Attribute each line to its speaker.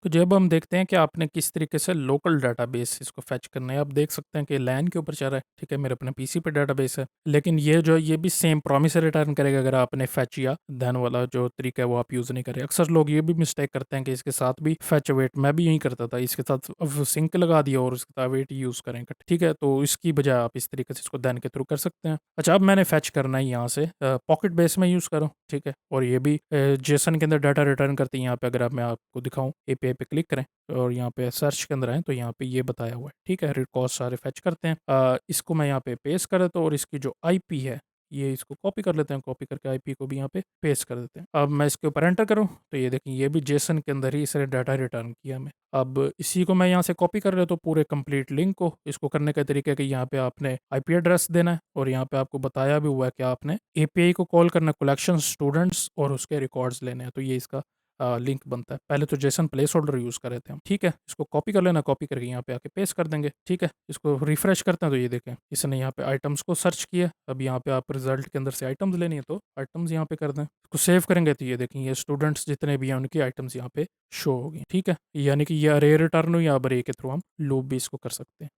Speaker 1: तो जब हम देखते हैं कि आपने किस तरीके से लोकल डेटाबेस इसको फेच करना है, आप देख सकते हैं कि लैन के ऊपर चल रहा है, ठीक है, मेरे अपने पीसी पे डेटाबेस है। लेकिन ये जो है, ये भी सेम प्रॉमिस रिटर्न करेगा अगर आपने फेच या देन वाला जो तरीका है वो आप यूज़ नहीं करें। अक्सर लोग ये भी मिस्टेक करते हैं कि इसके साथ भी फेच अवेट, मैं भी यही करता था, इसके साथ अब सिंक लगा दिया और उसके साथ अवेट यूज़ करें, ठीक है? तो इसकी बजाय आप इस तरीके से इसको देन के थ्रू कर सकते हैं। अच्छा, अब मैंने फेच करना है यहाँ से पॉकेट बेस में यूज़ करो, ठीक है? और ये भी जेसन के अंदर डाटा रिटर्न करती है। यहाँ पे अगर मैं आपको दिखाऊँ, एपीआई पे क्लिक करें और यहाँ पे सर्च के अंदर आएँ तो यहाँ पे ये बताया हुआ है, ठीक है? रिकॉर्ड सारे फेच करते हैं। इसको मैं यहाँ पे पेस्ट कर देता हूँ और इसकी जो आईपी है, ये इसको कॉपी कर लेते हैं, कॉपी करके आईपी को भी यहाँ पे पेस्ट कर देते हैं। अब मैं इसके ऊपर एंटर करूँ तो ये देखिए, ये भी जेसन के अंदर ही इसने डाटा रिटर्न किया हमें। अब इसी को मैं यहाँ से कॉपी कर लेता हूँ पूरे कंप्लीट लिंक को। इसको करने का तरीका है कि यहाँ पे आपने आईपी एड्रेस देना है और यहाँ पे आपको बताया भी हुआ है कि आपने एपीआई को कॉल करना, कलेक्शन स्टूडेंट्स और उसके रिकॉर्ड्स लेने हैं। तो ये इसका लिंक बनता है। पहले तो जेसन प्लेस होल्डर यूज़ कर रहे थे हम, ठीक है? इसको कॉपी कर लेना, कॉपी करके यहाँ पे आके पेस्ट कर देंगे, ठीक है? इसको रिफ्रेश करते हैं तो ये देखें, इसने यहाँ पे आइटम्स को सर्च किया। अब यहाँ पे आप रिजल्ट के अंदर से आइटम्स लेनी है तो आइटम्स यहाँ पे कर दें। इसको सेव करेंगे तो ये देखें, ये स्टूडेंट्स जितने भी हैं उनकी आइटम्स यहाँ पे शो होगी, ठीक है? यानी कि ये अरे रिटर्न हुई, या अब अरे के थ्रू हम लूप भी इसको कर सकते हैं।